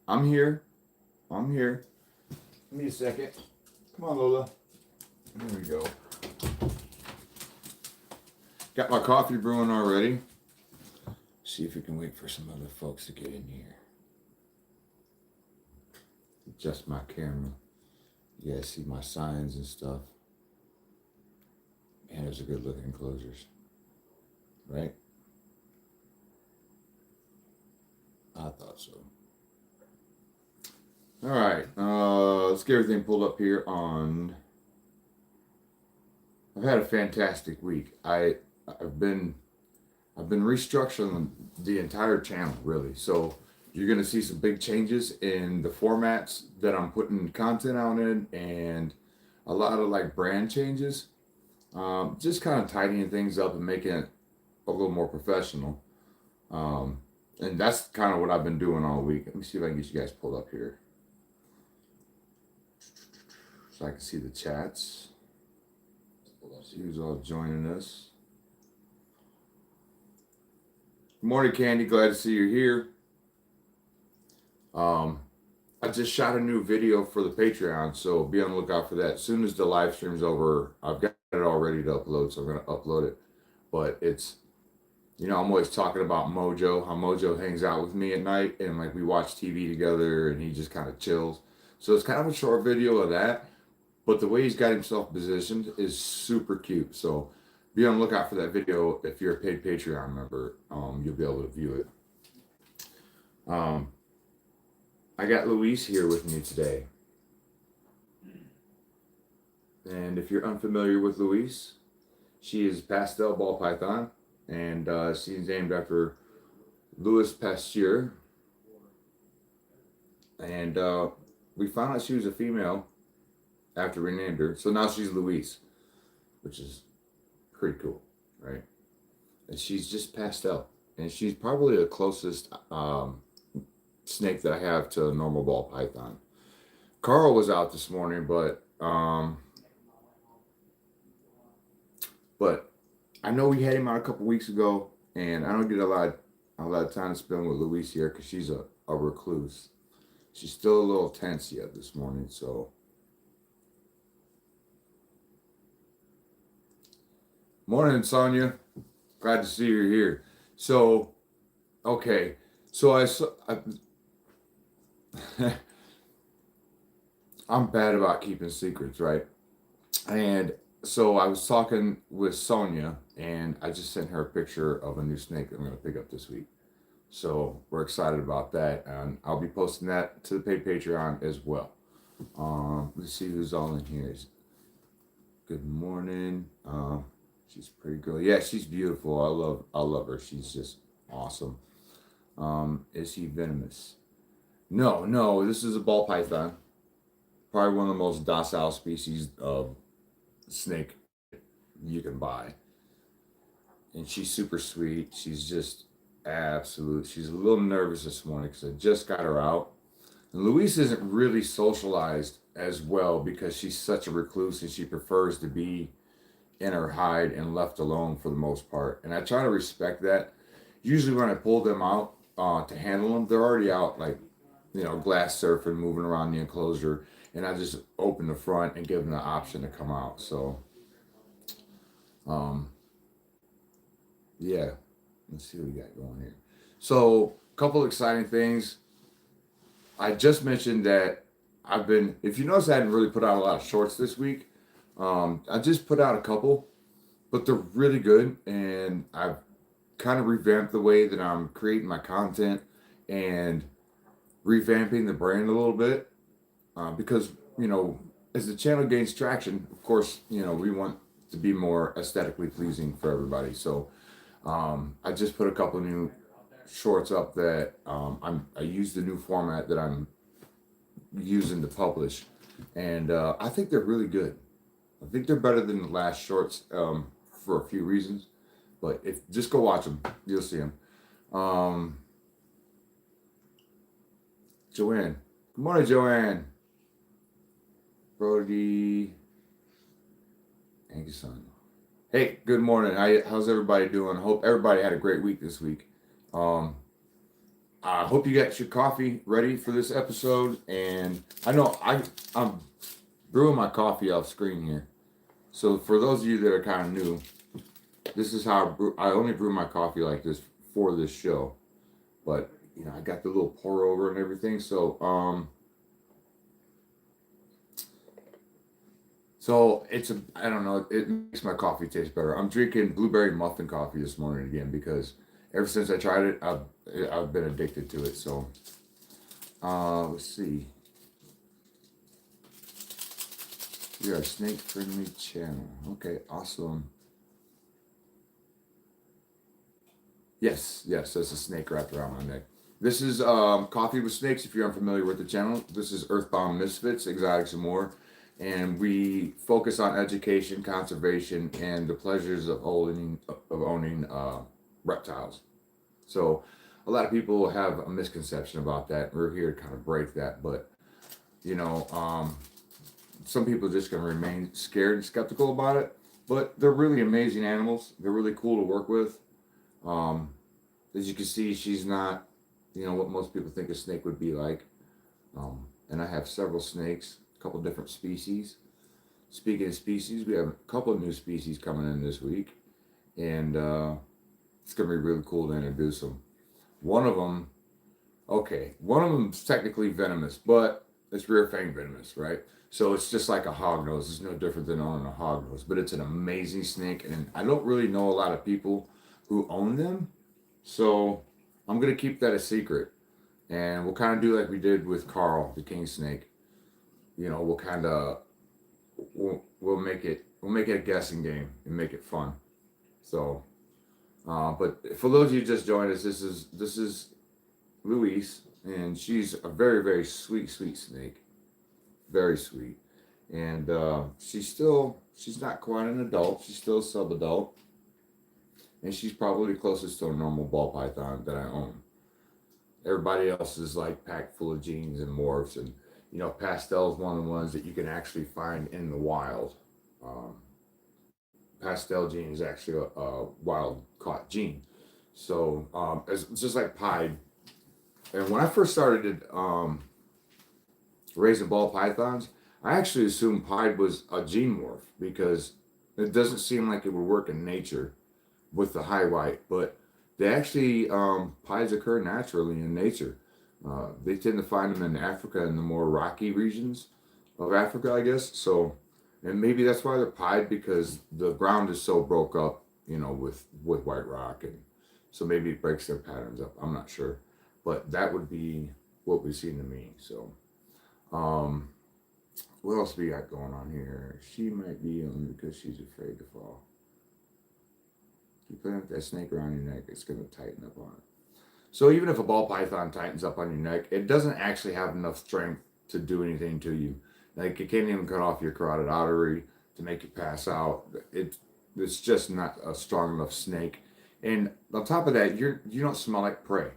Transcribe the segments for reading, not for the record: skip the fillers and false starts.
I'm here. I'm here. Give me a second. Come on, Lola. There we go. Got my coffee brewing already. See if we can wait for some other folks to get in here. Adjust my camera. You guys see my signs and stuff. Man, those are good looking enclosures. Right? I thought so. All right. Let's get everything pulled up here on. I've had a fantastic week. I've been restructuring the entire channel really. So you're gonna see some big changes in the formats that I'm putting content out in, and a lot of like brand changes. Just kind of tidying things up and making it a little more professional. And that's kind of what I've been doing all week. Let me see if I can get you guys pulled up here so I can see the chats. See who's all joining us. Good morning, Candy. Glad to see you here. I just shot a new video for the Patreon, so be on the lookout for that. As soon as the live stream's over, I've got it all ready to upload, so I'm going to upload it. But it's, I'm always talking about Mojo, how Mojo hangs out with me at night, and like we watch TV together, and he just kind of chills. So it's kind of a short video of that, but the way he's got himself positioned is super cute. So be on the lookout for that video. If you're a paid Patreon member, you'll be able to view it. I got Louise here with me today. And if you're unfamiliar with Louise, she is pastel ball python, and she's named after Louis Pasteur. And we found out she was a female after we named her. So now she's Louise, which is pretty cool, right? And she's just pastel. And she's probably the closest snake that I have to a normal ball python. Carl was out this morning, but I know we had him out a couple weeks ago, and I don't get a lot of time to spend with Louise here because she's a recluse. She's still a little tense yet this morning, so. Morning, Sonia. Glad to see you here. So, okay, so I'm bad about keeping secrets, right? And so I was talking with Sonia, and I just sent her a picture of a new snake that I'm going to pick up this week. So we're excited about that, and I'll be posting that to the paid Patreon as well. Let's see who's all in here. Good morning. She's a pretty girl. Yeah, she's beautiful. I love her. She's just awesome. Is he venomous? No. This is a ball python. Probably one of the most docile species of snake you can buy. And she's super sweet. She's just absolute. She's a little nervous this morning because I just got her out. And Louise isn't really socialized as well because she's such a recluse and she prefers to be in her hide and left alone for the most part. And I try to respect that. Usually when I pull them out to handle them, they're already out, like, glass surfing, moving around the enclosure. And I just open the front and give them the option to come out. So, yeah. Let's see what we got going here. So, a couple exciting things. I just mentioned that if you notice, I hadn't really put out a lot of shorts this week. I just put out a couple, but they're really good, and I've kind of revamped the way that I'm creating my content and revamping the brand a little bit, because, as the channel gains traction, of course, we want to be more aesthetically pleasing for everybody. So I just put a couple new shorts up that I use the new format that I'm using to publish, and I think they're really good. I think they're better than the last shorts for a few reasons, but just go watch them, you'll see them. Joanne, good morning, Joanne. Brody, thank you, son. Hey, good morning. How's everybody doing? I hope everybody had a great week this week. I hope you got your coffee ready for this episode. And I know I'm brewing my coffee off screen here. So for those of you that are kind of new, this is how I only brew my coffee like this for this show. But you know, I got the little pour over and everything. So it's a I don't know, it makes my coffee taste better. I'm drinking blueberry muffin coffee this morning again because ever since I tried it, I've been addicted to it. So let's see. We are a snake friendly channel. Okay, awesome. Yes, yes, that's a snake wrapped around my neck. This is Coffee with Snakes. If you're unfamiliar with the channel, this is Earthbound Misfits, Exotics, and more. And we focus on education, conservation, and the pleasures of owning reptiles. So, a lot of people have a misconception about that. We're here to kind of break that, but you know, some people are just going to remain scared and skeptical about it. But they're really amazing animals. They're really cool to work with. Um, as you can see, she's not, you know, what most people think a snake would be like. And I have several snakes, a couple different species. Speaking of species, we have a couple of new species coming in this week, and it's gonna be really cool to introduce them. One of them, okay, one of them's technically venomous, but it's rear fang venomous, right? So it's just like a hognose. It's no different than owning a hognose, but it's an amazing snake, and I don't really know a lot of people who own them, so I'm gonna keep that a secret, and we'll kind of do like we did with Carl, the king snake. You know, we'll make it a guessing game and make it fun. So, but for those of you who just joined us, this is Louise, and she's a very very sweet snake, very sweet, and she's not quite an adult. She's still sub adult, and she's probably the closest to a normal ball python that I own. Everybody else is like packed full of genes and morphs, and you know, pastel is one of the ones that you can actually find in the wild. Um, Pastel gene is actually a wild caught gene. So it's just like pied. And when I first started raising ball pythons, I actually assumed pied was a gene morph because it doesn't seem like it would work in nature with the high white, but they actually pies occur naturally in nature. They tend to find them in Africa in the more rocky regions of Africa, I guess. So, and maybe that's why they're pied because the ground is so broke up, you know, with white rock, and so maybe it breaks their patterns up. I'm not sure, but that would be what we seem to me. So, um, what else we got going on here? She might be on because she's afraid to fall. You put that snake around your neck, it's going to tighten up on it. So even if a ball python tightens up on your neck, it doesn't actually have enough strength to do anything to you. Like it can't even cut off your carotid artery to make you pass out. It's just not a strong enough snake. And on top of that, you don't smell like prey,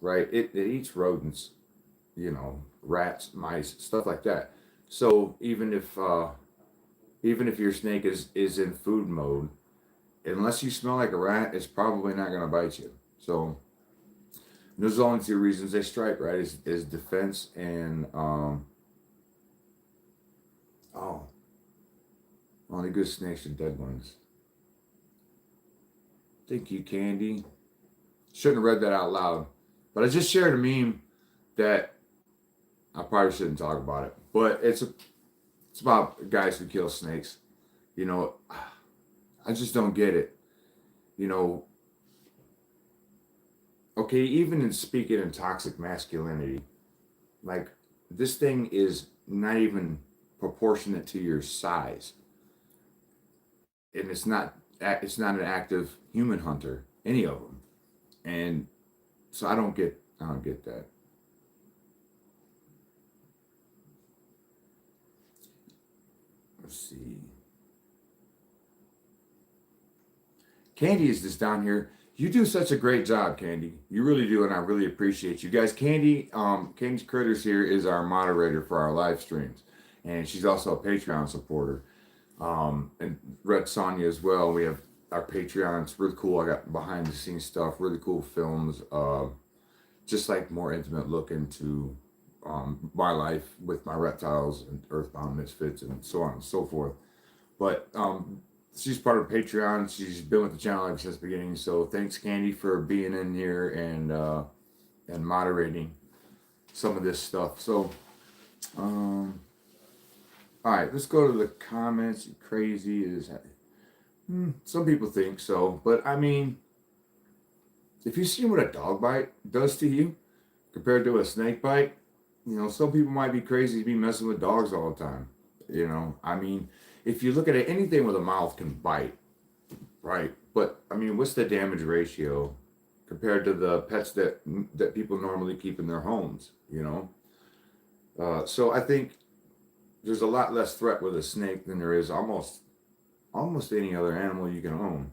right? It eats rodents, you know, rats, mice, stuff like that. So even if your snake is in food mode, unless you smell like a rat, it's probably not going to bite you. So those are the only two reasons they strike, right? Is defense and oh, only good snakes are dead ones. Thank you, Candy. Shouldn't have read that out loud, but I just shared a meme that I probably shouldn't talk about it, but it's about guys who kill snakes. You know, I just don't get it. You know, okay, even in speaking in toxic masculinity, like this thing is not even proportionate to your size, and it's not an active human hunter, any of them, and so I don't get that. Let's see. Candy is just down here. You do such a great job, Candy. You really do, and I really appreciate you guys. Candy's Critters here is our moderator for our live streams, and she's also a Patreon supporter. And Red Sonya as well. We have our Patreon. It's really cool. I got behind the scenes stuff, really cool films. just like more intimate look into my life with my reptiles and Earthbound Misfits and so on and so forth. But she's part of Patreon. She's been with the channel ever since the beginning. So thanks, Candy, for being in here and moderating some of this stuff. So, all right, let's go to the comments. Crazy is some people think so, but I mean, if you see what a dog bite does to you compared to a snake bite, some people might be crazy to be messing with dogs all the time. I mean, if you look at it, anything with a mouth can bite, right? But I mean, what's the damage ratio compared to the pets that people normally keep in their homes? So I think there's a lot less threat with a snake than there is almost any other animal you can own.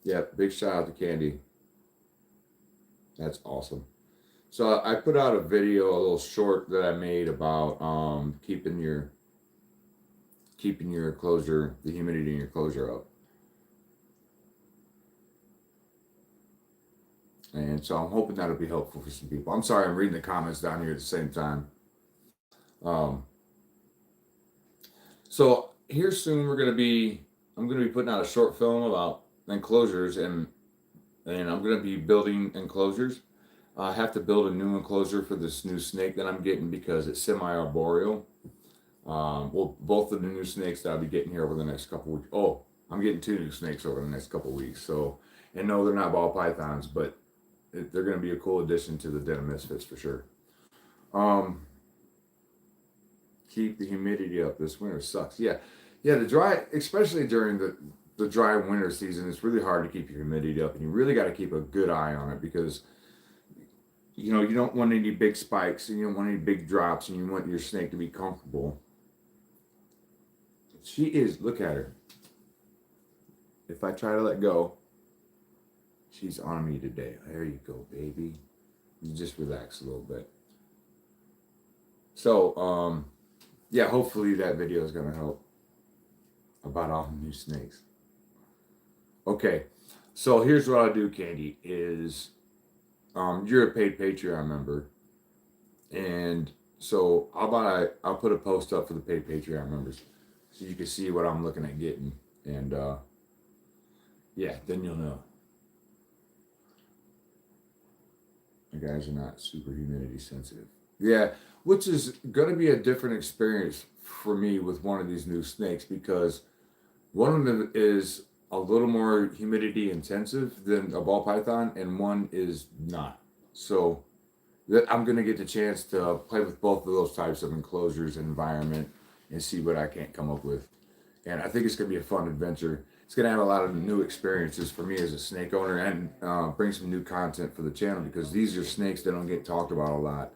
Yeah, big shout out to Candy. That's awesome. So I put out a video, a little short that I made about keeping your enclosure, the humidity in your enclosure up. And so I'm hoping that'll be helpful for some people. I'm sorry, I'm reading the comments down here at the same time. So here soon I'm gonna be putting out a short film about enclosures, and I'm gonna be building enclosures. I have to build a new enclosure for this new snake that I'm getting because it's semi-arboreal. Well, both of the new snakes that I'll be getting here over the next couple weeks. Oh, I'm getting 2 new snakes over the next couple weeks. So, and no, they're not ball pythons, but they're going to be a cool addition to the Den of Misfits for sure. Keep the humidity up. This winter sucks. Yeah, the dry, especially during the dry winter season, it's really hard to keep your humidity up, and you really got to keep a good eye on it because you don't want any big spikes and you don't want any big drops, and you want your snake to be comfortable. She is, look at her. If I try to let go, she's on me today. There you go, baby. You just relax a little bit. So, yeah, hopefully that video is going to help about all the new snakes. Okay, so here's what I'll do, Candy, is you're a paid Patreon member, and so I'll put a post up for the paid Patreon members so you can see what I'm looking at getting, and yeah, then you'll know. You guys are not super humidity sensitive. Yeah, which is going to be a different experience for me with one of these new snakes because one of them is a little more humidity intensive than a ball python, and one is not. So I'm going to get the chance to play with both of those types of enclosures and environment and see what I can come up with. And I think it's going to be a fun adventure. It's going to have a lot of new experiences for me as a snake owner and bring some new content for the channel because these are snakes that don't get talked about a lot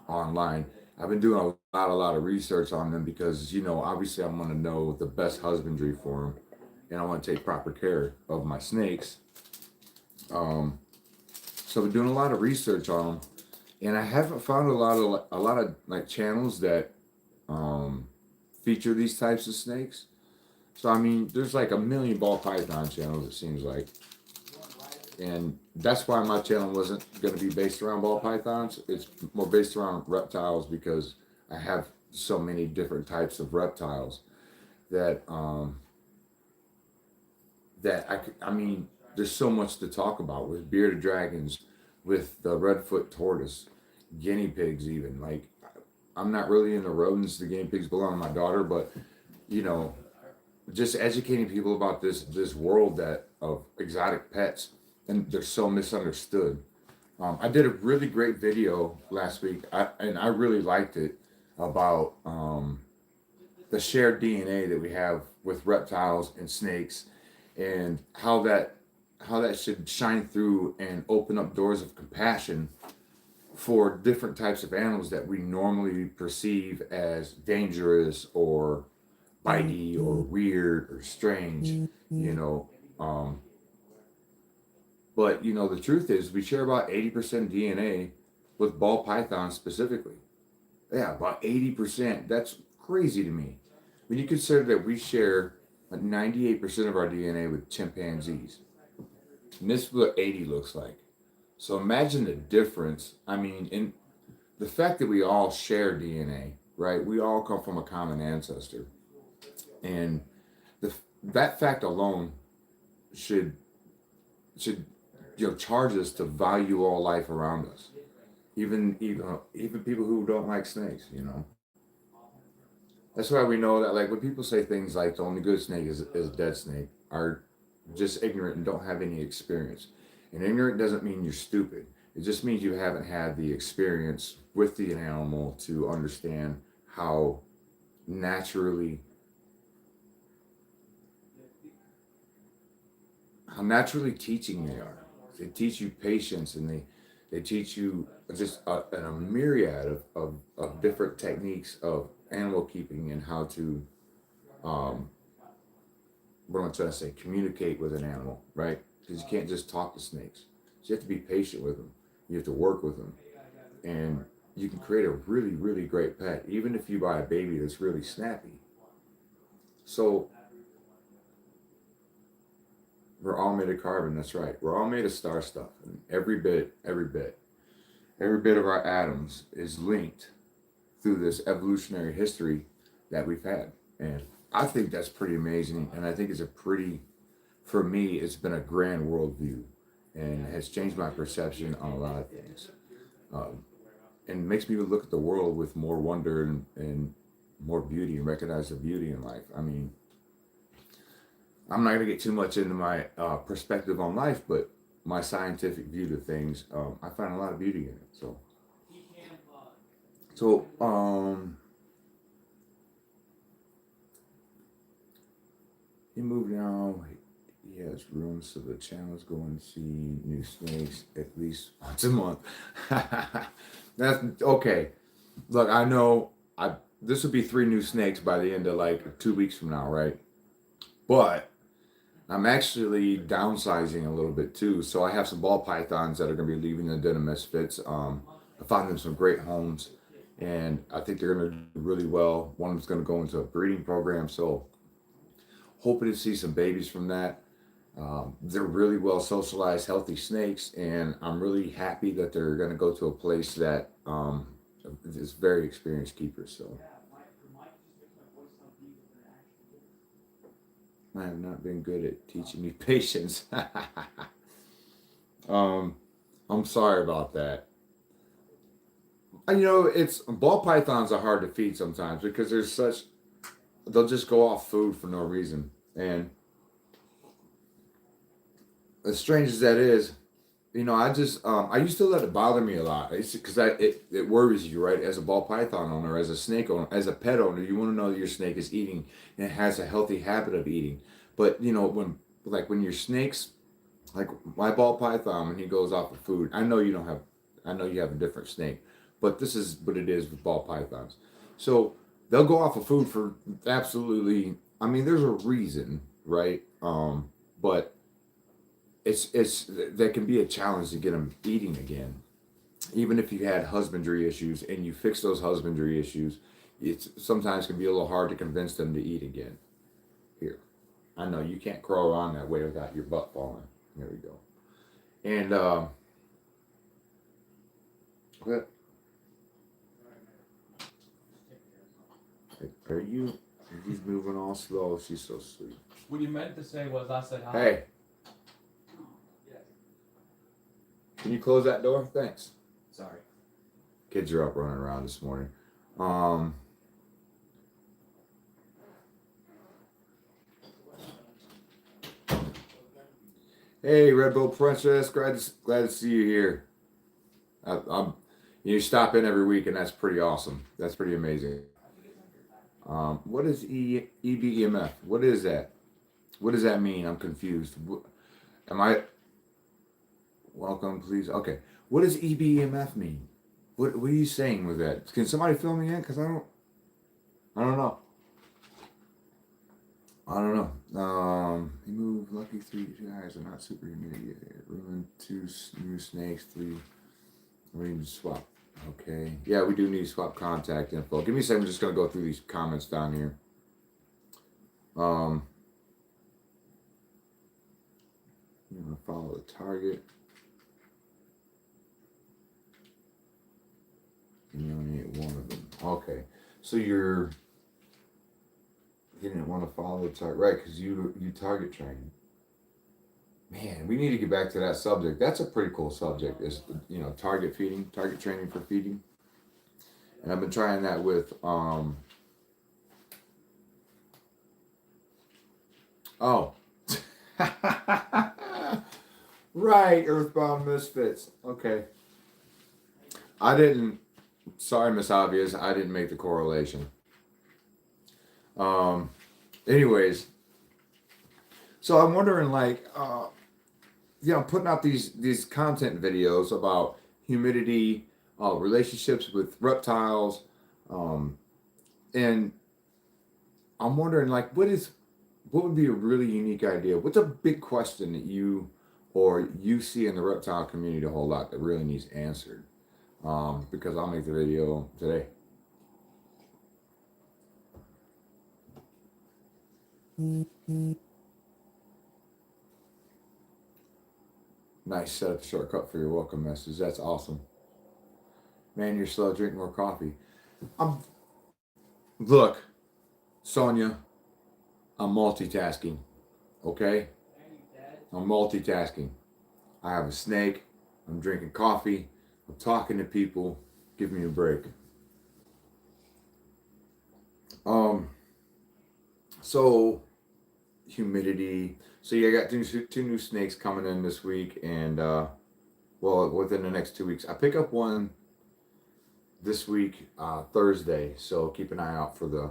online. I've been doing a lot of research on them because, obviously I want to know the best husbandry for them and I want to take proper care of my snakes. So I've been doing a lot of research on them, and I haven't found a lot of like channels that feature these types of snakes. So I mean, there's like a million ball python channels, it seems like, and that's why my channel wasn't going to be based around ball pythons. It's more based around reptiles because I have so many different types of reptiles that I mean, there's so much to talk about with bearded dragons, with the redfoot tortoise, guinea pigs, even. Like, I'm not really into rodents. The guinea pigs belong to my daughter, but just educating people about this world of exotic pets, and they're so misunderstood. I did a really great video last week, and I really liked it about the shared DNA that we have with reptiles and snakes, and how that should shine through and open up doors of compassion for different types of animals that we normally perceive as dangerous or bitey or weird or strange, but the truth is we share about 80% DNA with ball pythons specifically. Yeah, about 80%. That's crazy to me when you consider that we share like 98% of our DNA with chimpanzees. And this is what 80 looks like. So imagine the difference. I mean, in the fact that we all share DNA, right? We all come from a common ancestor. And the that fact alone should should charge us to value all life around us. Even people who don't like snakes, That's why we know that, like, when people say things like the only good snake is a dead snake, are just ignorant and don't have any experience. And ignorant doesn't mean you're stupid. It just means you haven't had the experience with the animal to understand how naturally how naturally teaching they are. They teach you patience, and they teach you just a myriad of different techniques of animal keeping and how to um, what am I trying to say? Communicate with an animal, right? Because you can't just talk to snakes. So you have to be patient with them. You have to work with them, and you can create a really, really great pet, even if you buy a baby that's really snappy. So we're all made of carbon. That's right. We're all made of star stuff, and every bit of our atoms is linked through this evolutionary history that we've had, and I think that's pretty amazing. And I think it's a pretty for me, it's been a grand worldview and has changed my perception on a lot of things. Um, and makes me look at the world with more wonder and more beauty and recognize the beauty in life. I mean, I'm not going to get too much into my perspective on life, but my scientific view to things, I find a lot of beauty in it. So he moved now. He has rooms, so the channel's going to see new snakes at least once a month. That's okay. Look, I know this would be 3 new snakes by the end of like 2 weeks from now, right? But I'm actually downsizing a little bit too. So I have some ball pythons that are going to be leaving the Den of Misfits. I found them some great homes, and I think they're going to do really well. One of them's going to go into a breeding program, so hoping to see some babies from that. They're really well socialized, healthy snakes, and I'm really happy that they're going to go to a place that is very experienced keepers. So I have not been good at teaching me patience. um, I'm sorry about that. It's ball pythons are hard to feed sometimes because they'll just go off food for no reason. And as strange as that is, I used to let it bother me a lot. It's because it worries you, right? As a ball python owner, as a snake owner, as a pet owner, you want to know that your snake is eating and it has a healthy habit of eating. But when your snakes, like my ball python, when he goes off of food, I know you have a different snake, but this is what it is with ball pythons. So they'll go off of food for absolutely. I mean, there's a reason, right? But it's that can be a challenge to get them eating again. Even if you had husbandry issues and you fix those husbandry issues, it's sometimes can be a little hard to convince them to eat again. Here, I know you can't crawl around that way without your butt falling. There we go. And what are you? He's moving all slow. She's so sweet. What you meant to say was I said hi. Hey, can you close that door? Thanks. Sorry. Kids are up running around this morning. Um, hey, Red Bull Princess, glad to see you here. You stop in every week, and that's pretty awesome. That's pretty amazing. What is EBEMF? What is that? What does that mean? I'm confused. Am I welcome, please? Okay. What does EBEMF mean? What are you saying with that? Can somebody fill me in? Because I don't know. I don't know. He moved lucky two guys are not super immediate. Ruined 2 new snakes, 3. We need to swap. Okay. Yeah, we do need to swap contact info. Give me a second. I'm just gonna go through these comments down here. Um, target. And you only ate one of them. Okay. So you didn't want to follow the target, right? Because you target train. Man, we need to get back to that subject. That's a pretty cool subject. Is target feeding, target training for feeding. And I've been trying that with oh. Right, Earthbound Misfits. Okay. Sorry, Miss Obvious, I didn't make the correlation. Anyways, so I'm wondering, like, I'm putting out these content videos about humidity, relationships with reptiles, and I'm wondering, like, what would be a really unique idea? What's a big question that you see in the reptile community a whole lot that really needs answered? Because I'll make the video today. Nice setup shortcut for your welcome message. That's awesome. Man, you're slow. Drink more coffee. Look, Sonia, I'm multitasking. Okay? I'm multitasking. I have a snake. I'm drinking coffee. I'm talking to people. Give me a break. So humidity. So I got two new snakes coming in this week, and within the next 2 weeks. I pick up one this week, Thursday. So keep an eye out for the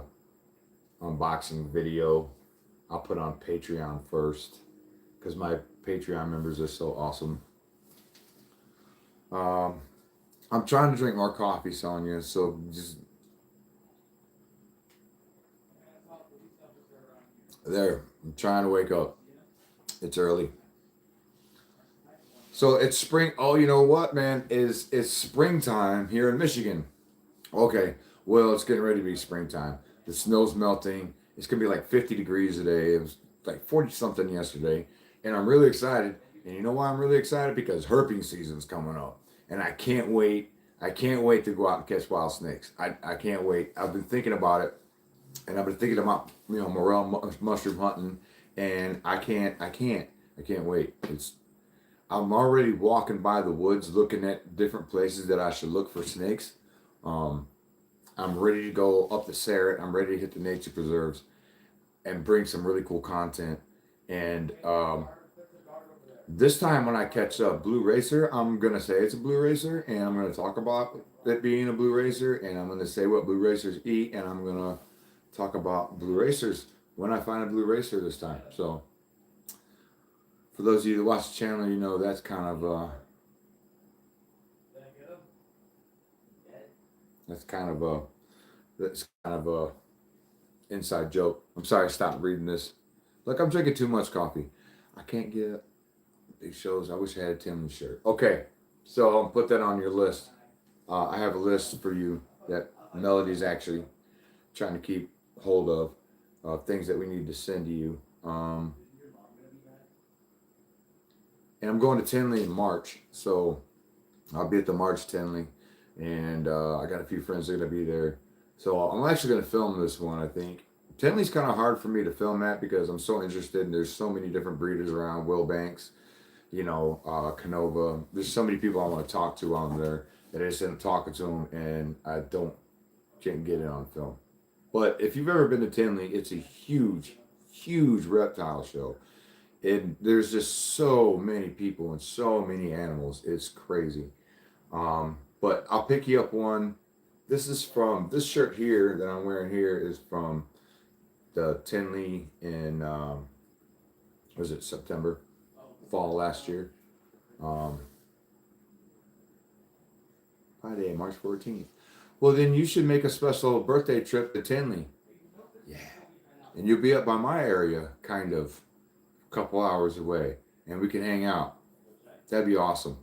unboxing video. I'll put on Patreon first because my Patreon members are so awesome. I'm trying to drink more coffee, Sonia. So just there. I'm trying to wake up. It's early. So it's spring. Oh, you know what, man? It's springtime here in Michigan. Okay. Well, it's getting ready to be springtime. The snow's melting. It's gonna be like 50 degrees today. It was like 40 something yesterday, and I'm really excited. And you know why I'm really excited? Because herping season's coming up, and I can't wait. I can't wait to go out and catch wild snakes. I can't wait. I've been thinking about it, and I've been thinking about morel mushroom hunting, and I can't wait. I'm already walking by the woods looking at different places that I should look for snakes. I'm ready to go up the Sarret. I'm ready to hit the nature preserves and bring some really cool content. And this time when I catch a blue racer, I'm going to say it's a blue racer, and I'm going to talk about it being a blue racer, and I'm going to say what blue racers eat, and I'm going to talk about blue racers when I find a blue racer this time. So for those of you that watch the channel, you know that's kind of a inside joke. I'm sorry I stopped reading this. Look, I'm drinking too much coffee. I can't get these shows. I wish I had a Tim shirt. Okay, so I'll put that on your list. I have a list for you that Melody's actually trying to keep hold of things that we need to send to you. And I'm going to Tinley in March, so I'll be at the March Tinley, and I got a few friends that are going to be there. So I'm actually going to film this one, I think. Tinley's kind of hard for me to film at because I'm so interested, and there's so many different breeders around. Will Banks, Canova. There's so many people I want to talk to on there that I just end up talking to them, and I can't get it on film. But if you've ever been to Tinley, it's a huge, huge reptile show. And there's just so many people and so many animals. It's crazy. But I'll pick you up one. This shirt here that I'm wearing here is from the Tinley in, was it September? Fall last year. Friday, March 14th. Well, then you should make a special birthday trip to Tinley. Yeah. And you'll be up by my area, kind of. Couple hours away, and we can hang out. That'd be awesome.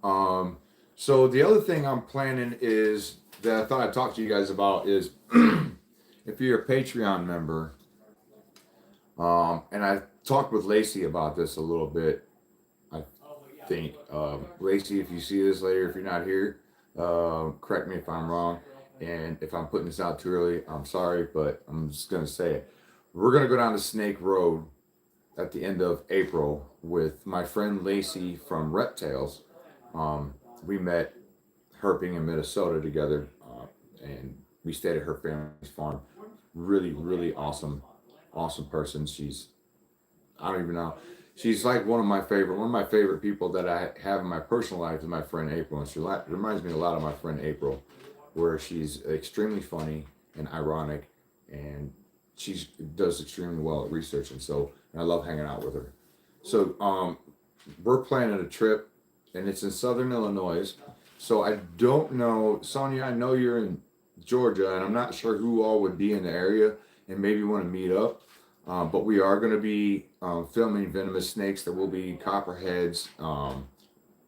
So the other thing I'm planning is that I thought I'd talk to you guys about is if you're a Patreon member, and I talked with Lacey about this a little bit. I think. Lacey, if you see this later, if you're not here, correct me if I'm wrong. And if I'm putting this out too early, I'm sorry, but I'm just going to say it. We're going to go down to Snake Road at the end of April with my friend Lacey from Reptails. We met herping in Minnesota together, and we stayed at her family's farm. Really, really awesome person. I don't even know. She's like one of my favorite people that I have in my personal life is my friend April, and reminds me a lot of my friend April, where she's extremely funny and ironic, and she does extremely well at research, and I love hanging out with her. So we're planning a trip, and it's in Southern Illinois. So I don't know, Sonia. I know you're in Georgia, and I'm not sure who all would be in the area and maybe want to meet up. But we are going to be filming venomous snakes. There will be copperheads,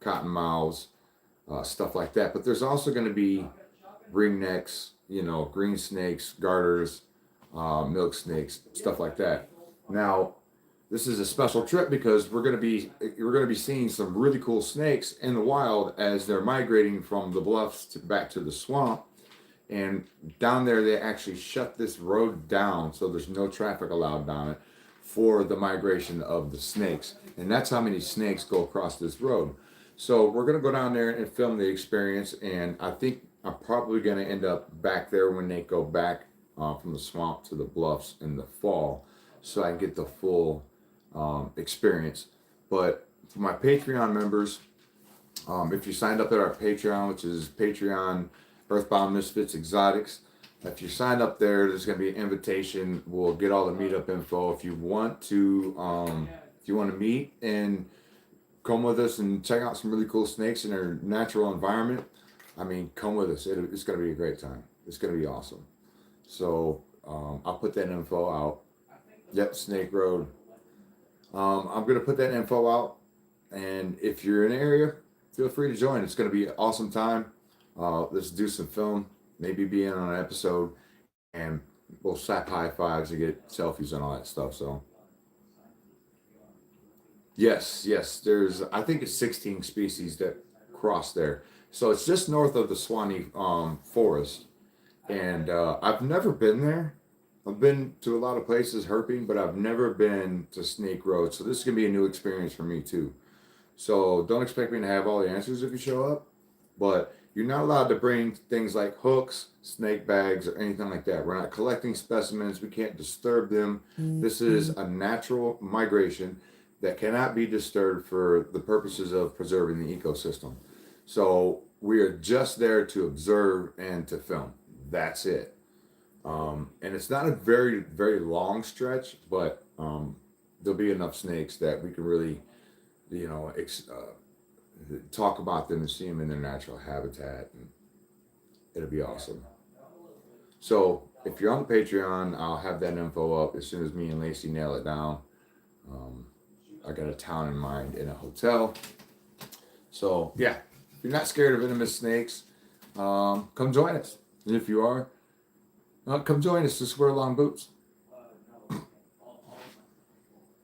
cottonmouths, stuff like that. But there's also going to be ringnecks, green snakes, garters, milk snakes, stuff like that. Now, this is a special trip because we're going to be seeing some really cool snakes in the wild as they're migrating from the bluffs back to the swamp. And down there, they actually shut this road down, so there's no traffic allowed down it for the migration of the snakes. And that's how many snakes go across this road. So we're gonna go down there and film the experience. And I think I'm probably gonna end up back there when they go back from the swamp to the bluffs in the fall, so I can get the full experience. But for my Patreon members, if you signed up at our Patreon, which is Patreon Earthbound Misfits Exotics. If you sign up there, there's going to be an invitation. We'll get all the meetup info. If you want to meet and come with us and check out some really cool snakes in their natural environment, I mean, come with us. It's going to be a great time. It's going to be awesome. So I'll put that info out. Yep, Snake Road. I'm going to put that info out. And if you're in the area, feel free to join. It's going to be an awesome time. Let's do some film, maybe be in on an episode, and we'll slap high fives and get selfies and all that stuff. So, yes, I think it's 16 species that cross there. So it's just north of the Swanee Forest, and I've never been there. I've been to a lot of places herping, but I've never been to Snake Road. So this is gonna be a new experience for me too. So don't expect me to have all the answers if you show up, but you're not allowed to bring things like hooks, snake bags, or anything like that. We're not collecting specimens. We can't disturb them. This is a natural migration that cannot be disturbed for the purposes of preserving the ecosystem. So we are just there to observe and to film. That's it. And it's not a very, very long stretch, but there'll be enough snakes that we can really, you know, talk about them and see them in their natural habitat, and it'll be awesome. So if you're on the Patreon, I'll have that info up as soon as me and Lacey nail it down. Um, I got a town in mind in a hotel. So yeah, if you're not scared of venomous snakes, come join us. And if you are, come join us to swear long boots.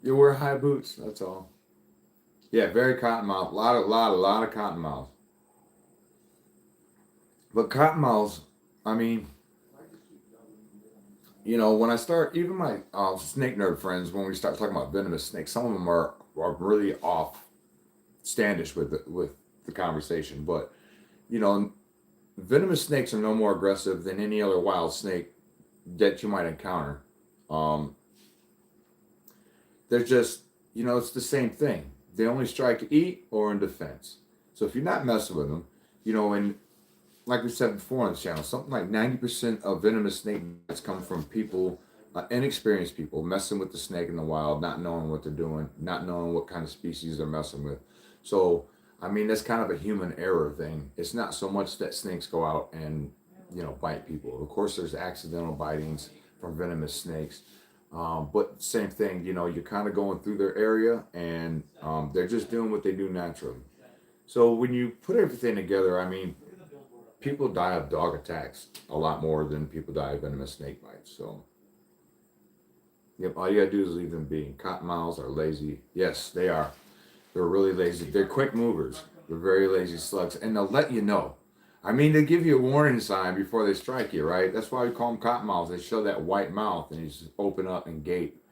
You wear high boots. That's all. Yeah, very cottonmouth. A lot of cottonmouths. But cottonmouths, I mean, when I start, even my snake nerd friends, when we start talking about venomous snakes, some of them are really off standish with the conversation. But you know, venomous snakes are no more aggressive than any other wild snake that you might encounter. Um, they're just, it's the same thing. They only strike to eat or in defense. So if you're not messing with them, and like we said before on the channel, something like 90% of venomous snake bites come from people, inexperienced people, messing with the snake in the wild, not knowing what they're doing, not knowing what kind of species they're messing with. So, I mean, that's kind of a human error thing. It's not so much that snakes go out and, bite people. Of course, there's accidental bitings from venomous snakes. But same thing, you're kind of going through their area, and they're just doing what they do naturally. So when you put everything together, I mean, people die of dog attacks a lot more than people die of venomous snake bites. So, yep, all you gotta do is leave them be. Cottonmouths are lazy. Yes, they are. They're really lazy. They're quick movers. They're very lazy slugs, and they'll let you know. I mean, they give you a warning sign before they strike you, right? That's why we call them cottonmouths. They show that white mouth, and you just open up and gape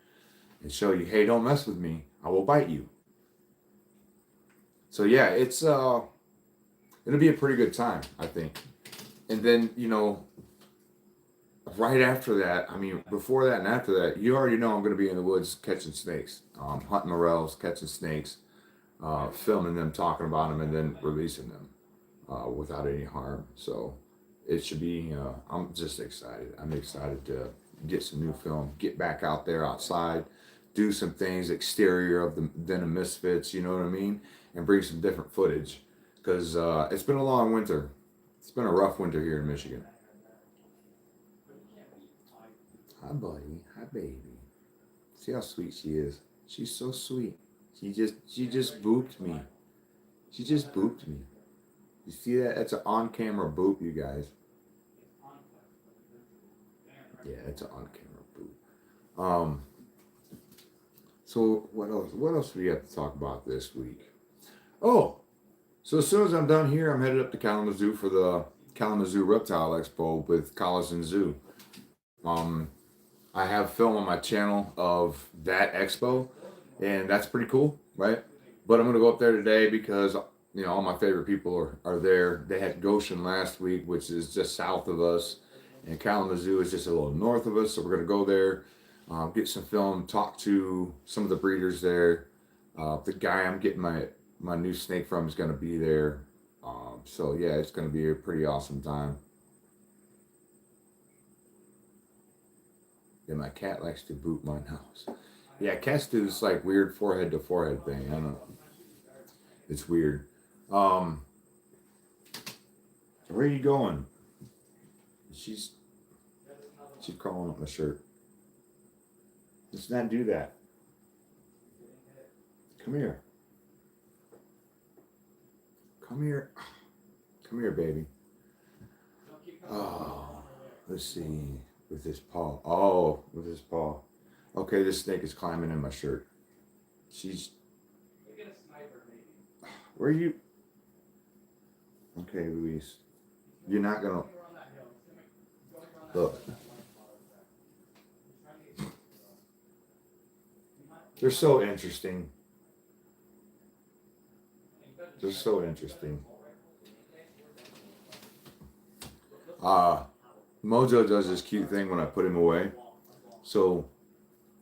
and show you, hey, don't mess with me. I will bite you. So yeah, it'll be a pretty good time, I think. And then right after that, I mean, before that and after that, you already know I'm going to be in the woods catching snakes, hunting morels, catching snakes, filming them, talking about them, and then releasing them without any harm. So it should be. I'm just excited. I'm excited to get some new film, get back out there outside, do some things exterior of the Den Misfits. You know what I mean, and bring some different footage because it's been a long winter. It's been a rough winter here in Michigan. Hi, buddy. Hi, baby. See how sweet she is. She's so sweet. She just booped me. She just booped me. You see that? That's an on-camera boop, you guys. Yeah, it's an on-camera boop. So what else? What else do we have to talk about this week? Oh, so as soon as I'm done here, I'm headed up to Kalamazoo for the Kalamazoo Reptile Expo with Collison Zoo. Um, I have film on my channel of that expo, and that's pretty cool, right? But I'm gonna go up there today because all my favorite people are there. They had Goshen last week, which is just south of us, and Kalamazoo is just a little north of us. So we're gonna go there, get some film, talk to some of the breeders there. The guy I'm getting my new snake from is gonna be there. So yeah, it's gonna be a pretty awesome time. Yeah, my cat likes to boot my nose. Yeah, cats do this like weird forehead to forehead thing. I don't know. It's weird. Um, where are you going? She's crawling up my shirt. Let's not do that. Come here. Come here. Come here, baby. Oh, let's see. With his paw. Oh, with his paw. Okay, this snake is climbing in my shirt. She's. Where are you? Okay, Luis. You're not gonna. Look. They're so interesting. They're so interesting. Mojo does this cute thing when I put him away. So,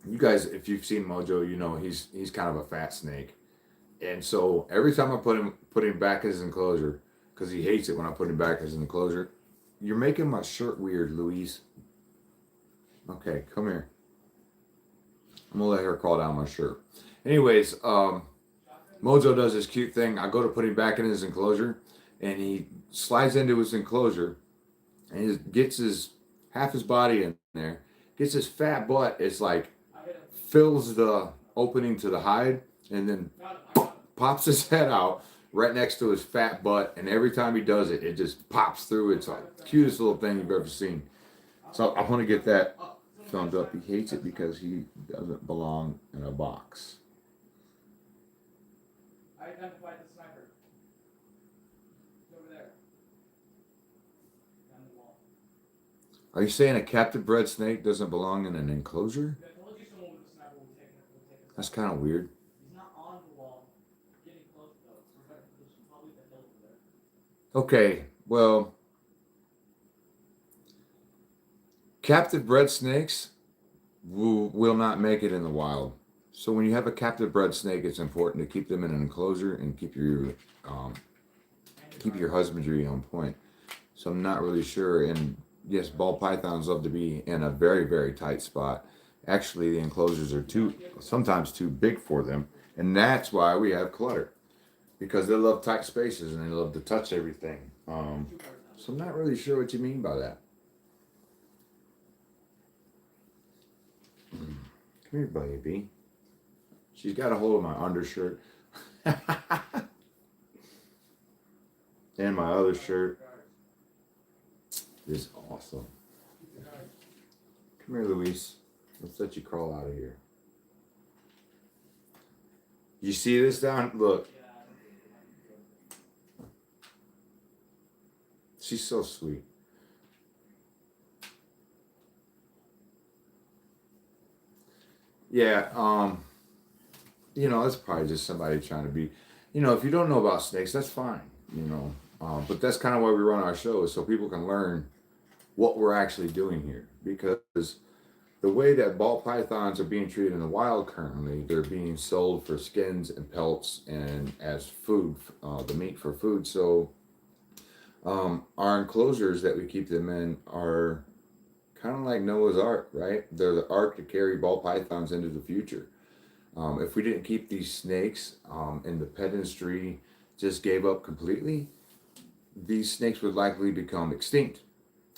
you guys, if you've seen Mojo, you know he's kind of a fat snake, and so every time I put him back in his enclosure, because he hates it when I put him back in his enclosure. You're making my shirt weird, Louise. Okay, come here. I'm gonna let her crawl down my shirt. Anyways, Mojo does this cute thing. I go to put him back in his enclosure, and he slides into his enclosure, and he gets his half his body in there, gets his fat butt. It's like fills the opening to the hide, and then pops his head out right next to his fat butt. And every time he does it, it just pops through. It's like the cutest little thing you've ever seen. So I want to get that filmed up. He hates it because he doesn't belong in a box. I identified the sniper. It's over there. Down the wall. Are you saying a captive bred snake doesn't belong in an enclosure? I told you someone with a sniper would take it. That's kind of weird. He's not on the wall. Getting close though. We're better position. Probably the hill over there. Okay, well, captive bred snakes will not make it in the wild. So when you have a captive bred snake, it's important to keep them in an enclosure and keep your husbandry on point. So I'm not really sure. And yes, ball pythons love to be in a very, very tight spot. Actually, the enclosures are sometimes too big for them, and that's why we have clutter, because they love tight spaces and they love to touch everything. So I'm not really sure what you mean by that. Come here, baby. She's got a hold of my undershirt. And my other shirt. Is awesome. Come here, Luis. Let's let you crawl out of here. You see this down? Look, she's so sweet. Yeah, it's probably just somebody trying to be, if you don't know about snakes, that's fine, but that's kind of why we run our shows so people can learn what we're actually doing here. Because the way that ball pythons are being treated in the wild currently, they're being sold for skins and pelts and as food, the meat for food. So our enclosures that we keep them in are kind of like Noah's Ark, right? They're the ark to carry ball pythons into the future. If we didn't keep these snakes and the pet industry just gave up completely, these snakes would likely become extinct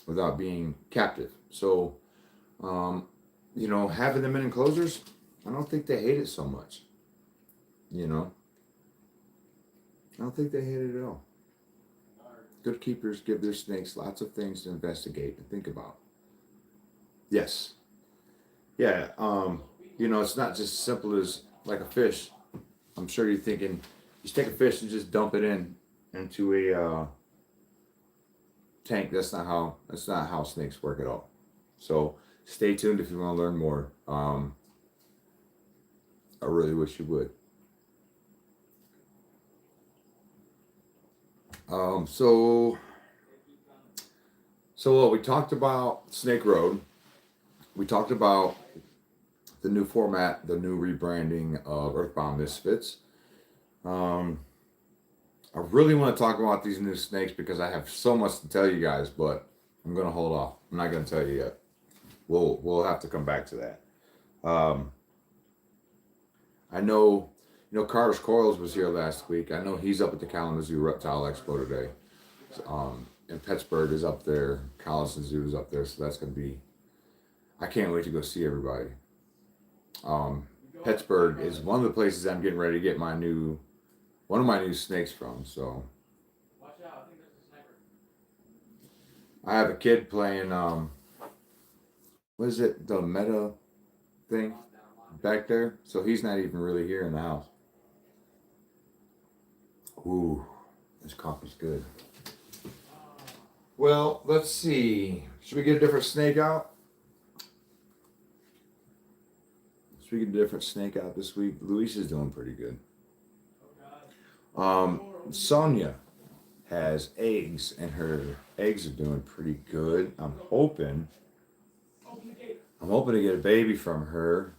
without being captive. So, having them in enclosures, I don't think they hate it so much. You know, I don't think they hate it at all. Good keepers give their snakes lots of things to investigate and think about. Yes. Yeah. It's not just as simple as like a fish. I'm sure you're thinking, you just take a fish and just dump it into a tank. That's not how snakes work at all. So stay tuned if you want to learn more. I really wish you would. So we talked about Snake Road. We talked about the new format, the new rebranding of Earthbound Misfits. Um, I really want to talk about these new snakes because I have so much to tell you guys, but I'm gonna hold off. I'm not gonna tell you yet. We'll have to come back to that. Um, I know, Carlos Coils was here last week. I know he's up at the Kalamazoo Reptile Expo today. And Pittsburgh is up there. Collison Zoo is up there, so that's gonna be. I can't wait to go see everybody. Um, Pittsburgh is one of the places I'm getting ready to get one of my new snakes from. So Watch out, I think there's a sniper. I have a kid playing. What is it? The meta thing back there. So he's not even really here in the house. Ooh, this coffee's good. Well, let's see. Should we get a different snake out? Should we get a different snake out this week? Luis is doing pretty good. Sonia has eggs, and her eggs are doing pretty good. I'm hoping to get a baby from her.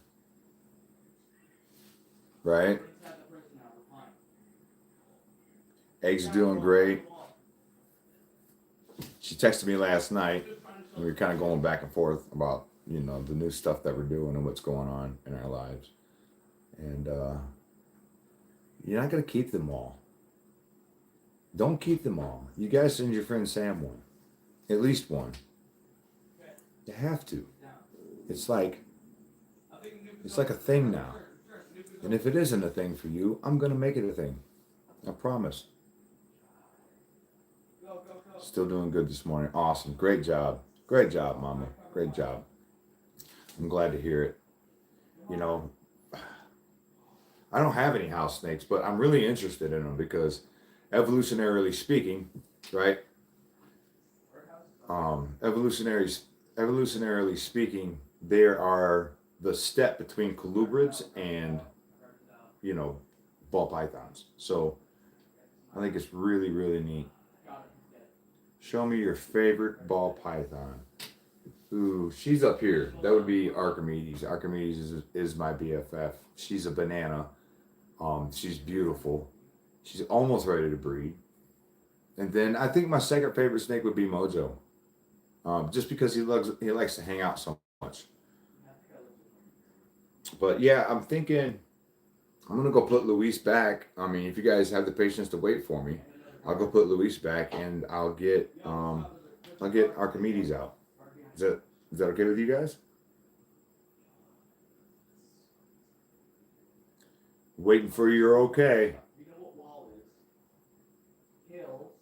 Right? Eggs are doing great. She texted me last night. We were kind of going back and forth about, the new stuff that we're doing and what's going on in our lives. And you're not going to keep them all. Don't keep them all. You guys send your friend Sam one. At least one. You have to. It's like a thing now. And if it isn't a thing for you, I'm going to make it a thing. I promise. Still doing good this morning. Awesome. Great job. Great job, Mama. Great job. I'm glad to hear it. I don't have any house snakes, but I'm really interested in them because evolutionarily speaking, right? Evolutionarily speaking, there are the step between colubrids and, ball pythons. So I think it's really, really neat. Show me your favorite ball python. Ooh, she's up here. That would be Archimedes. Archimedes is my BFF. She's a banana. She's beautiful. She's almost ready to breed. And then I think my second favorite snake would be Mojo. Just because he likes to hang out so much. But yeah, I'm thinking I'm gonna go put Luis back. I mean, if you guys have the patience to wait for me, I'll go put Luis back and I'll get Archimedes out. Is that okay with you guys? Waiting for your okay.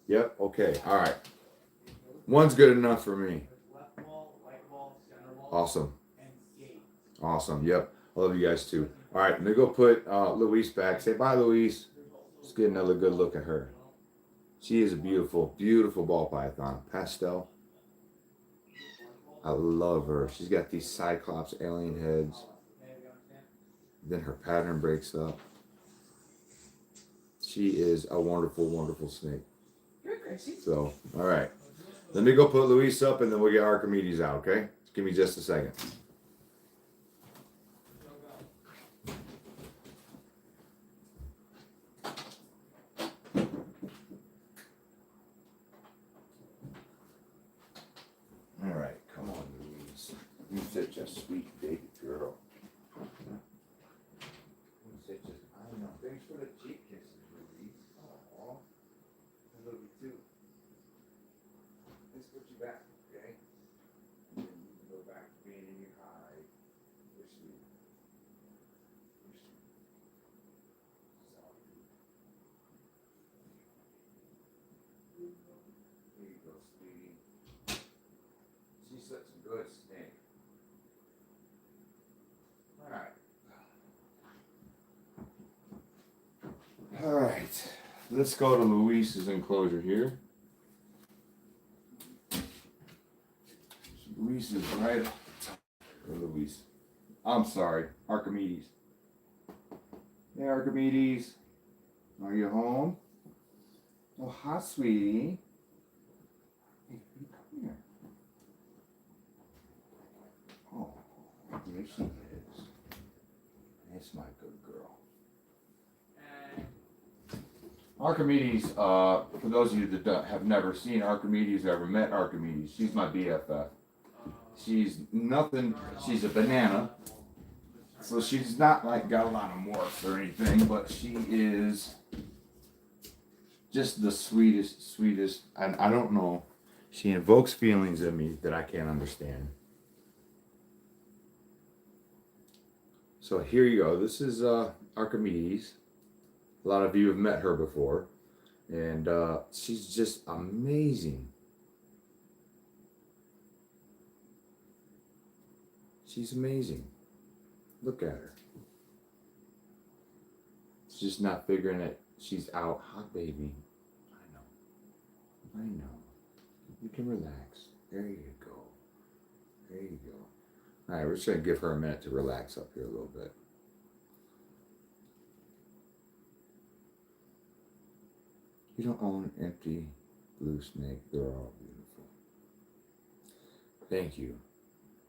Yep, okay. All right. One's good enough for me. Awesome. Awesome. Yep. I love you guys too. All right, let me go put Louise back. Say bye, Louise. Let's get another good look at her. She is a beautiful, beautiful ball python. Pastel. I love her. She's got these cyclops alien heads. Then her pattern breaks up. She is a wonderful, wonderful snake. So, all right. Let me go put Luis up and then we'll get Archimedes out, okay? Give me just a second. All right, come on, Louise. You're such a sweet baby girl. I know. Thanks for the cheek kisses, Louise. Aw. I love you too. Let's put you back, okay? And then you can go back to being in your hide. You're sweet. You're sweet. Sorry. Here you go, sweetie. She's such a good snake. Alright. Alright. Let's go to Luis's enclosure here. Luis is right up the top. Or Luis. I'm sorry, Archimedes. Hey, Archimedes. Are you home? Oh, hi, sweetie. Hey, come here. Oh, there she is. That's my good girl. Archimedes, for those of you that have never seen Archimedes, ever met Archimedes, she's my BFF. She's nothing, she's a banana. So she's not like got a lot of morphs or anything, but she is just the sweetest, and I don't know. She invokes feelings in me that I can't understand. So here you go. This is Archimedes. A lot of you have met her before, and she's just amazing. She's amazing. Look at her. She's just not figuring it. She's out. Hot baby. I know. You can relax. There you go. There you go. All right, we're just going to give her a minute to relax up here a little bit. You don't own an empty blue snake. They're all beautiful. Thank you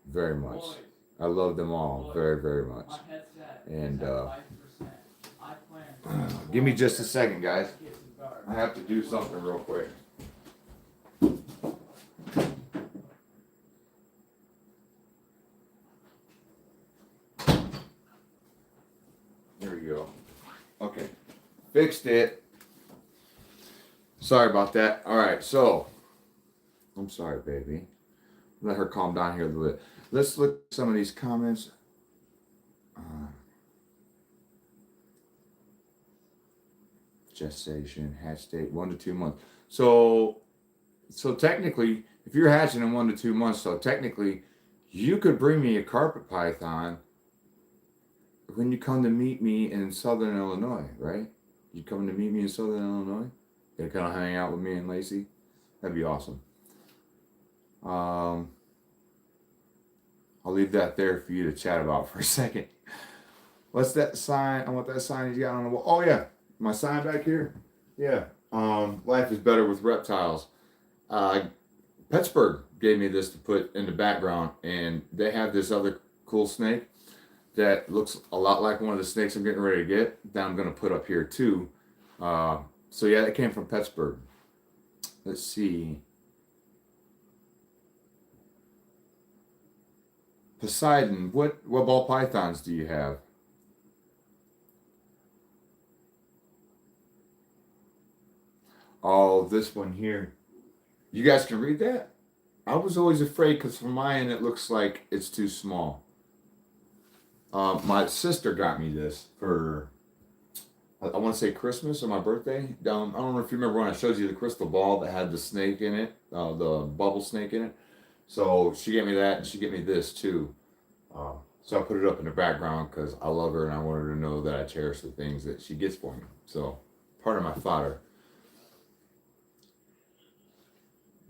very much. I love them all very, very much. And give me just a second, guys. I have to do something real quick. There we go. Okay. Fixed it. Sorry about that. All right, so I'm sorry, baby. Let her calm down here a little bit. Let's look at some of these comments. Gestation, hatch date, 1 to 2 months. So technically, if you're hatching in 1 to 2 months, so technically, you could bring me a carpet python when you come to meet me in Southern Illinois, right? You coming to meet me in Southern Illinois? Gonna kind of hang out with me and Lacey? That'd be awesome. I'll leave that there for you to chat about for a second. What's that sign? I want that sign he's got on the wall. Oh yeah, my sign back here. Yeah. Life is better with reptiles. Pittsburgh gave me this to put in the background, and they have this other cool snake that looks a lot like one of the snakes I'm getting ready to get that I'm gonna put up here too. So yeah, it came from Pittsburgh. Let's see. Poseidon, what ball pythons do you have? Oh, this one here. You guys can read that? I was always afraid because from my end it looks like it's too small. My sister got me this for, I want to say Christmas or my birthday. I don't know if you remember when I showed you the crystal ball that had the snake in it, the bubble snake in it. So she gave me that, and she gave me this too. So I put it up in the background because I love her and I want her to know that I cherish the things that she gets for me. So part of my fodder.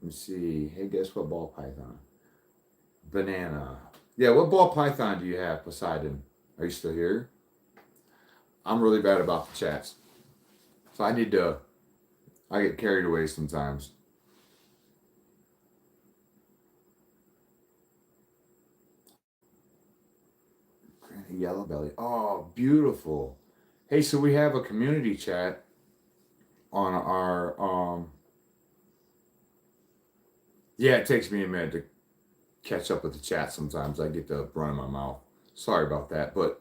Let me see. Hey, guess what ball python? Banana. Yeah, what ball python do you have, Poseidon? Are you still here? I'm really bad about the chats. So I get carried away sometimes. Granny Yellow Belly. Oh, beautiful. Hey, so we have a community chat on our yeah, it takes me a minute to catch up with the chat sometimes. I get to run in my mouth. Sorry about that. But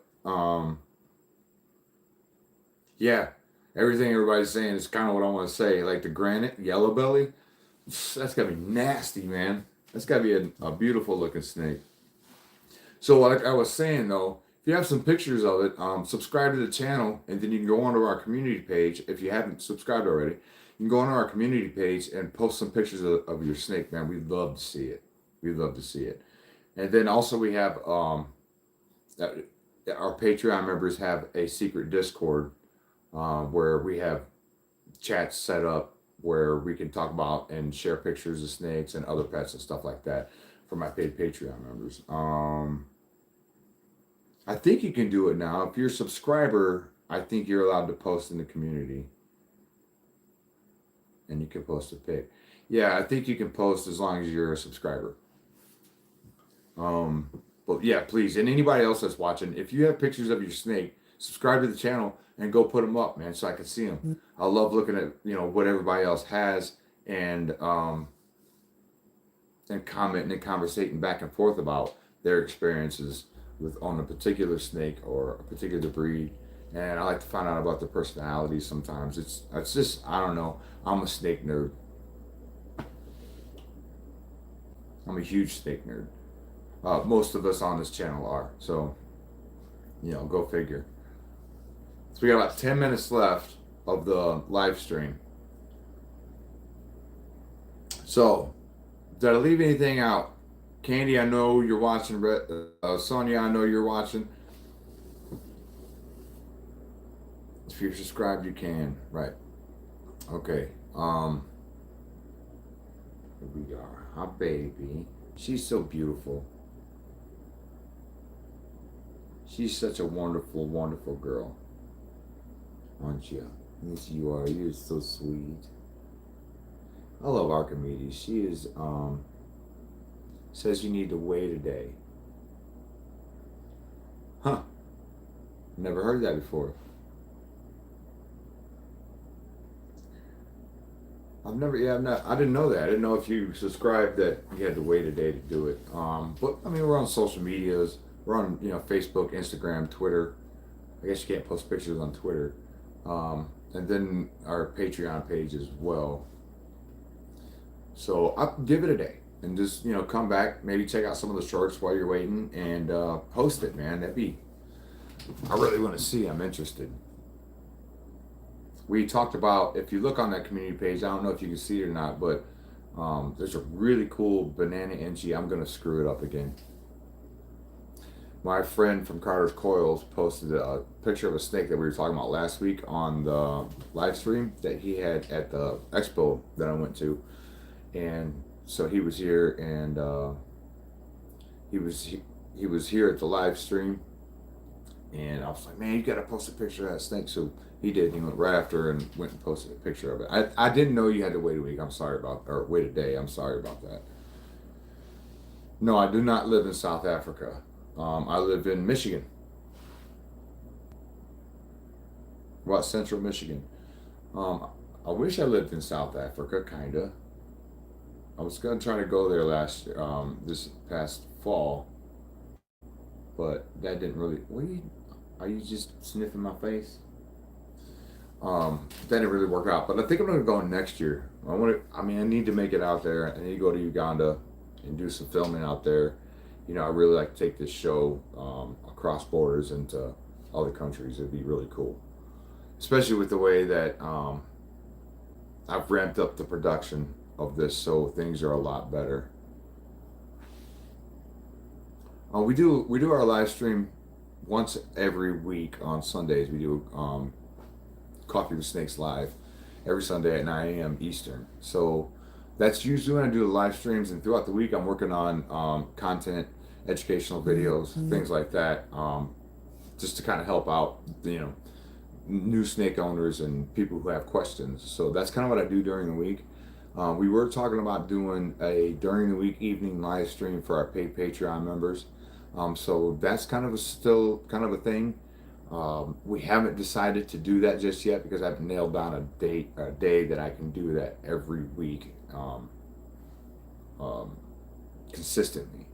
yeah, everything everybody's saying is kind of what I want to say. Like the granite yellow belly, that's gotta be nasty, man. That's gotta be a beautiful looking snake. So like I was saying though, if you have some pictures of it, subscribe to the channel, and then you can go onto our community page. If you haven't subscribed already, you can go onto our community page and post some pictures of your snake, man. We'd love to see it. We'd love to see it. And then also we have uh, our Patreon members have a secret Discord where we have chats set up where we can talk about and share pictures of snakes and other pets and stuff like that for my paid Patreon members. I think you can do it now. If you're a subscriber, I think you're allowed to post in the community. And you can post a pic. Yeah, I think you can post as long as you're a subscriber. But yeah, please. And anybody else that's watching, if you have pictures of your snake, subscribe to the channel and go put them up, man, so I can see them. I love looking at, what everybody else has and commenting and conversating back and forth about their experiences with on a particular snake or a particular breed. And I like to find out about their personalities sometimes. It's just, I don't know. I'm a snake nerd. I'm a huge snake nerd. Most of us on this channel are. So, go figure. So we got about 10 minutes left of the live stream. So, did I leave anything out? Candy, I know you're watching. Sonia, I know you're watching. If you're subscribed, you can. Right. Okay. Here we are. Our baby. She's so beautiful. She's such a wonderful, wonderful girl. Aren't you? Yes, you are. You're so sweet. I love Archimedes. She is, says you need to wait a day. Huh. Never heard that before. I didn't know that. I didn't know if you subscribed that you had to wait a day to do it. But I mean, we're on social medias. We're on, Facebook, Instagram, Twitter. I guess you can't post pictures on Twitter. And then our Patreon page as well. So I'll give it a day and just, come back, maybe check out some of the shorts while you're waiting and post it, man. I really want to see. I'm interested. We talked about, if you look on that community page, I don't know if you can see it or not, but there's a really cool banana NG. I'm going to screw it up again. My friend from Carter's Coils posted a picture of a snake that we were talking about last week on the live stream that he had at the expo that I went to. And so he was here, and he was here at the live stream, and I was like, man, you got to post a picture of that snake. So he did. He went right after and went and posted a picture of it. I didn't know you had to wait a week. Or wait a day. I'm sorry about that. No, I do not live in South Africa. I live in Michigan. What, Central Michigan? I wish I lived in South Africa, kinda. I was gonna try to go there this past fall, but that didn't really. Are you just sniffing my face? That didn't really work out, but I think I'm gonna go next year. I need to make it out there. I need to go to Uganda and do some filming out there. I really like to take this show across borders into other countries. It'd be really cool, especially with the way that I've ramped up the production of this, so things are a lot better. We do our live stream once every week on Sundays. We do Coffee with Snakes live every Sunday at 9 a.m. Eastern. So that's usually when I do the live streams, and throughout the week I'm working on content, educational videos, things like that, just to kind of help out, new snake owners and people who have questions. So that's kind of what I do during the week. We were talking about doing a during the week evening live stream for our paid Patreon members. So that's still kind of a thing. We haven't decided to do that just yet because I haven't nailed down a day that I can do that every week consistently.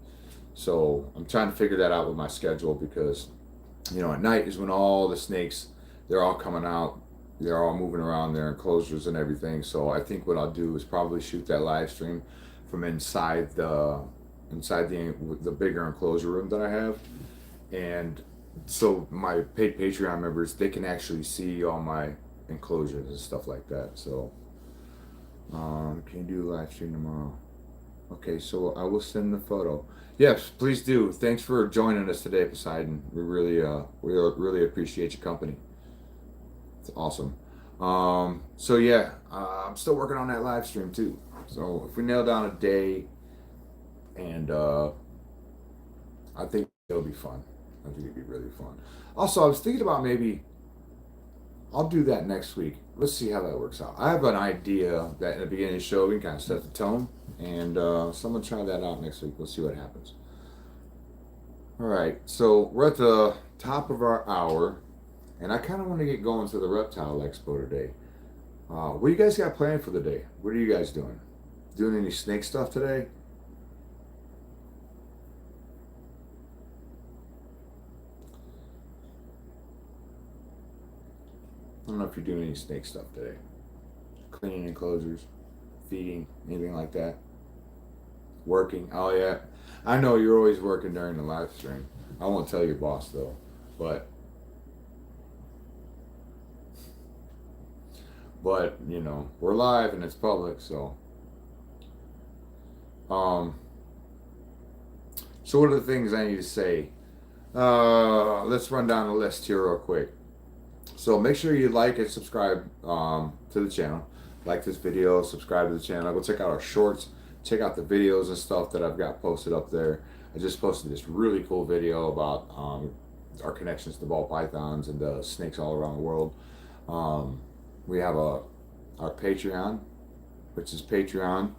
So I'm trying to figure that out with my schedule because, at night is when all the snakes, they're all coming out, they're all moving around their enclosures and everything. So I think what I'll do is probably shoot that live stream from inside the bigger enclosure room that I have, and so my paid Patreon members, they can actually see all my enclosures and stuff like that. So can you do a live stream tomorrow? Okay, so I will send the photo. Yes, please do. Thanks for joining us today, Poseidon. We really appreciate your company. It's awesome. So yeah, I'm still working on that live stream too. So if we nail down a day, and I think it'll be fun. I think it'd be really fun. Also, I was thinking about maybe I'll do that next week. Let's see how that works out. I have an idea that in the beginning of the show we can kind of set the tone, and so I'm gonna try that out next week. We'll see what happens. All right, so we're at the top of our hour, and I kind of want to get going to the Reptile Expo today. What do you guys got planned for the day? What are you guys doing? Doing any snake stuff today? I don't know if you're doing any snake stuff today. Cleaning enclosures, feeding, anything like that. Working. Oh yeah. I know you're always working during the live stream. I won't tell your boss though. But we're live and it's public, so so what are the things I need to say? Let's run down the list here real quick. So make sure you like and subscribe to the channel. Like this video, subscribe to the channel. Go check out our shorts. Check out the videos and stuff that I've got posted up there. I just posted this really cool video about our connections to ball pythons and snakes all around the world. We have our Patreon, which is patreon.com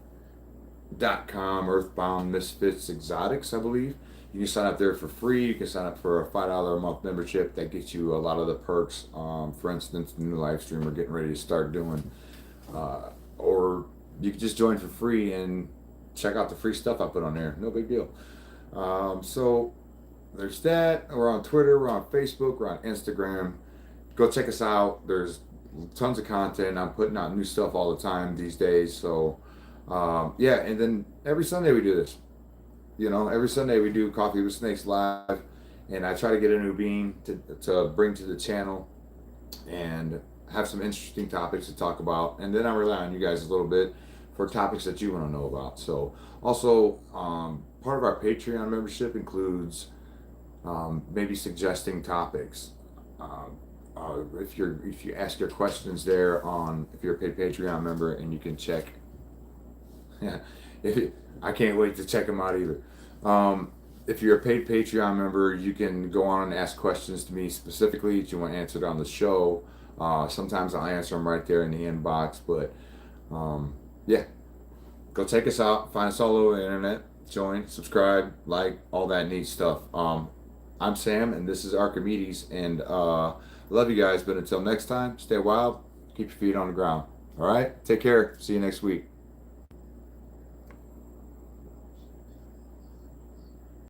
Earthbound Misfits Exotics, I believe. You can sign up there for free. You can sign up for a $5 a month membership. That gets you a lot of the perks. For instance, the new live stream we're getting ready to start doing. Or you can just join for free and check out the free stuff I put on there. No big deal. So there's that. We're on Twitter. We're on Facebook. We're on Instagram. Go check us out. There's tons of content. I'm putting out new stuff all the time these days. So yeah, and then every Sunday we do this. Every Sunday we do Coffee with Snakes live, and I try to get a new bean to bring to the channel and have some interesting topics to talk about. And then I rely on you guys a little bit for topics that you want to know about. So also, part of our Patreon membership includes maybe suggesting topics. If you ask your questions there if you're a paid Patreon member, and you can check. Yeah, I can't wait to check them out either. If you're a paid Patreon member, you can go on and ask questions to me specifically that you want answered on the show. Sometimes I'll answer them right there in the inbox. But yeah, go check us out. Find us all over the internet. Join, subscribe, like, all that neat stuff. I'm Sam, and this is Archimedes, and love you guys. But until next time, stay wild, keep your feet on the ground. All right, take care. See you next week.